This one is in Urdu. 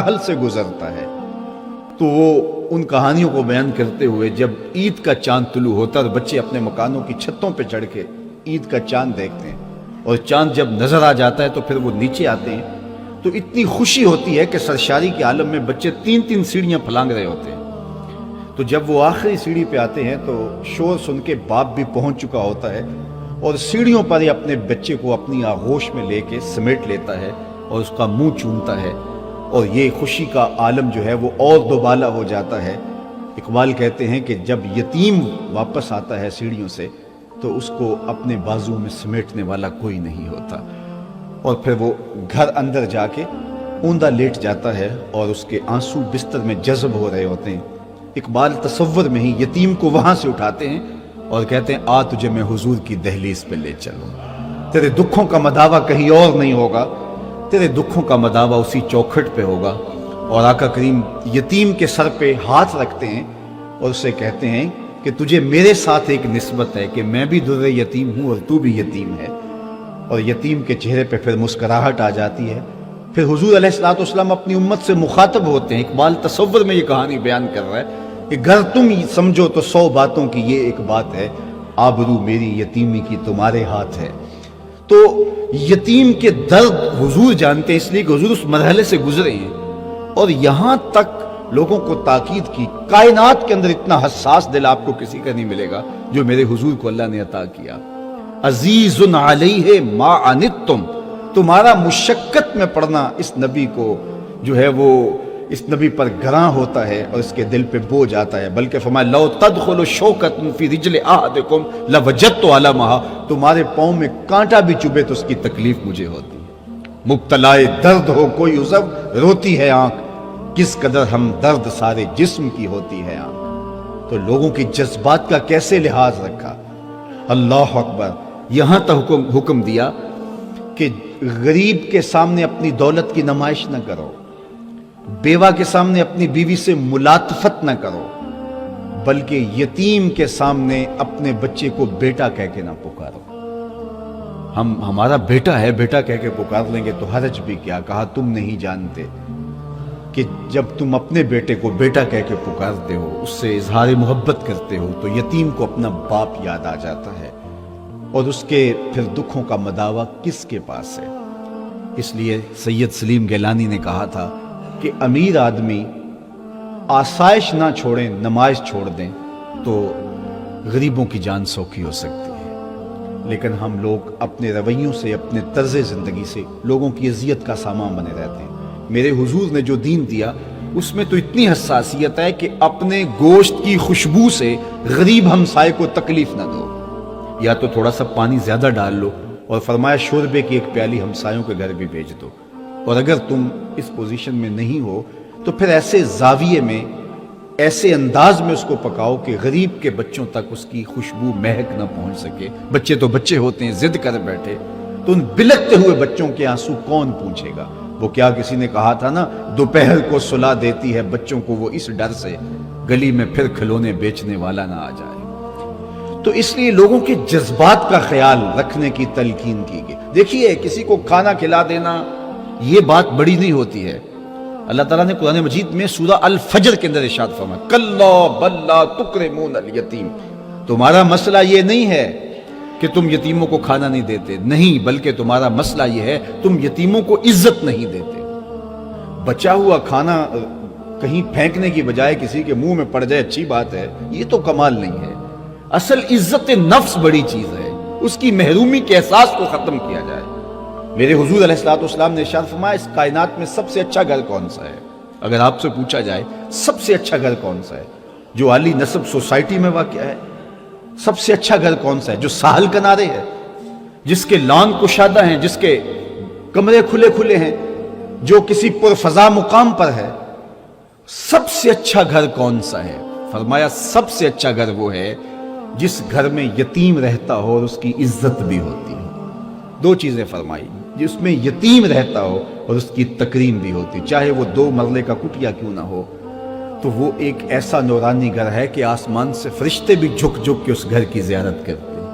مراحل سے گزرتا ہے۔ تو وہ ان کہانیوں کو بیان کرتے ہوئے جب عید کا چاند طلوع ہوتا ہے اور بچے اپنے مکانوں کی چھتوں پہ چڑھ کے عید کا چاند دیکھتے ہیں، اور چاند جب نظر آ جاتا ہے تو پھر وہ نیچے آتے ہیں، تو اتنی خوشی ہوتی ہے کہ سرشاری کے عالم میں بچے 3 سیڑھیاں پھلانگ رہے ہوتے ہیں۔ تو جب وہ آخری سیڑھی پہ آتے ہیں تو شور سن کے باپ بھی پہنچ چکا ہوتا ہے، اور سیڑھیوں پر ہی اپنے بچے کو اپنی آغوش میں لے کے سمیٹ لیتا ہے اور اس کا منہ چومتا ہے، اور یہ خوشی کا عالم جو ہے وہ اور دوبالا ہو جاتا ہے۔ اقبال کہتے ہیں کہ جب یتیم واپس آتا ہے سیڑھیوں سے تو اس کو اپنے بازو میں سمیٹنے والا کوئی نہیں ہوتا، اور پھر وہ گھر اندر جا کے اوندا لیٹ جاتا ہے اور اس کے آنسو بستر میں جذب ہو رہے ہوتے ہیں۔ اقبال تصور میں ہی یتیم کو وہاں سے اٹھاتے ہیں اور کہتے ہیں آ تجھے میں حضور کی دہلیز پہ لے چلوں، تیرے دکھوں کا مداوا کہیں اور نہیں ہوگا، تیرے دکھوں کا مداوا اسی چوکھٹ پہ ہوگا۔ اور آقا کریم یتیم کے سر پہ ہاتھ رکھتے ہیں اور اسے کہتے ہیں کہ تجھے میرے ساتھ ایک نسبت ہے کہ میں بھی در یتیم ہوں اور تو بھی یتیم ہے۔ اور یتیم کے چہرے پہ پھر مسکراہٹ آ جاتی ہے۔ پھر حضور علیہ الصلوۃ والسلام اپنی امت سے مخاطب ہوتے ہیں۔ اقبال تصور میں یہ کہانی بیان کر رہا ہے کہ گر تم سمجھو تو 100 باتوں کی یہ ایک بات ہے، آبرو میری یتیمی کی تمہارے ہاتھ ہے۔ تو یتیم کے درد حضور جانتے ہیں، اس لیے کہ حضور اس مرحلے سے گزرے ہیں، اور یہاں تک لوگوں کو تاکید کی۔ کائنات کے اندر اتنا حساس دل آپ کو کسی کا نہیں ملے گا جو میرے حضور کو اللہ نے عطا کیا۔ عزیز علیہ ما عنتم، تمہارا مشقت میں پڑنا اس نبی کو جو ہے وہ اس نبی پر گراں ہوتا ہے اور اس کے دل پہ بوجھ آتا ہے۔ بلکہ فرمایا لو تدخل شوکۃ فی رجل احدکم لوجدت علمھا، تمہارے پاؤں میں کانٹا بھی چبھے تو اس کی تکلیف مجھے ہوتی ہے۔ مبتلائے درد ہو کوئی عضو روتی ہے آنکھ، کس قدر ہم درد سارے جسم کی ہوتی ہے آنکھ۔ تو لوگوں کی جذبات کا کیسے لحاظ رکھا۔ اللہ اکبر، یہاں تک حکم دیا کہ غریب کے سامنے اپنی دولت کی نمائش نہ کرو، بیوہ کے سامنے اپنی بیوی سے ملاطفت نہ کرو، بلکہ یتیم کے سامنے اپنے بچے کو بیٹا کہہ کے نہ پکارو۔ ہمارا بیٹا ہے، بیٹا کہہ کے پکار لیں گے تو حرج بھی کیا۔ کہا تم نہیں جانتے کہ جب تم اپنے بیٹے کو بیٹا کہہ کے پکارتے ہو، اس سے اظہار محبت کرتے ہو، تو یتیم کو اپنا باپ یاد آ جاتا ہے، اور اس کے پھر دکھوں کا مداوا کس کے پاس ہے۔ اس لیے سید سلیم گیلانی نے کہا تھا کہ امیر آدمی آسائش نہ چھوڑیں، نمائش چھوڑ دیں تو غریبوں کی جان سوکھی ہو سکتی ہے۔ لیکن ہم لوگ اپنے رویوں سے، اپنے طرز زندگی سے لوگوں کی اذیت کا سامان بنے رہتے ہیں۔ میرے حضور نے جو دین دیا اس میں تو اتنی حساسیت ہے کہ اپنے گوشت کی خوشبو سے غریب ہمسائے کو تکلیف نہ دو، یا تو تھوڑا سا پانی زیادہ ڈال لو، اور فرمایا شوربے کی ایک پیالی ہمسایوں کے گھر بھی بھیج دو۔ اور اگر تم اس پوزیشن میں نہیں ہو تو پھر ایسے زاویے میں، ایسے انداز میں اس کو پکاؤ کہ غریب کے بچوں تک اس کی خوشبو مہک نہ پہنچ سکے۔ بچے تو بچے ہوتے ہیں، ضد کر بیٹھے تو ان بلکتے ہوئے بچوں کے آنسو کون پوچھے گا۔ وہ کیا کسی نے کہا تھا نا، دوپہر کو سلا دیتی ہے بچوں کو وہ اس ڈر سے گلی میں پھر کھلونے بیچنے والا نہ آ جائے۔ تو اس لیے لوگوں کے جذبات کا خیال رکھنے کی تلقین کی گئی۔ دیکھیے کسی کو کھانا کھلا دینا یہ بات بڑی نہیں ہوتی ہے۔ اللہ تعالیٰ نے قرآن مجید میں سورہ الفجر کے اندر ارشاد فرمایا کلا بل لا تکرمون الیتیم، تمہارا مسئلہ یہ نہیں ہے کہ تم یتیموں کو کھانا نہیں دیتے، نہیں، بلکہ تمہارا مسئلہ یہ ہے تم یتیموں کو عزت نہیں دیتے۔ بچا ہوا کھانا کہیں پھینکنے کی بجائے کسی کے منہ میں پڑ جائے اچھی بات ہے، یہ تو کمال نہیں ہے۔ اصل عزت نفس بڑی چیز ہے، اس کی محرومی کے احساس کو ختم کیا جائے۔ میرے حضور علیہ الصلوۃ والسلام نے ارشاد فرمایا اس کائنات میں سب سے اچھا گھر کون سا ہے؟ اگر آپ سے پوچھا جائے سب سے اچھا گھر کون سا ہے؟ جو عالی نسب سوسائٹی میں واقع ہے۔ سب سے اچھا گھر کون سا ہے؟ جو ساحل کنارے ہے، جس کے لان کشادہ ہیں، جس کے کمرے کھلے کھلے ہیں، جو کسی پرفضا مقام پر ہے۔ سب سے اچھا گھر کون سا ہے؟ فرمایا سب سے اچھا گھر وہ ہے جس گھر میں یتیم رہتا ہو اور اس کی عزت بھی ہوتی ہو۔ دو چیزیں فرمائی، جس میں یتیم رہتا ہو اور اس کی تکریم بھی ہوتی، چاہے وہ 2 مرلے کا کٹیا کیوں نہ ہو، تو وہ ایک ایسا نورانی گھر ہے کہ آسمان سے فرشتے بھی جھک جھک کے اس گھر کی زیارت کرتے ہیں۔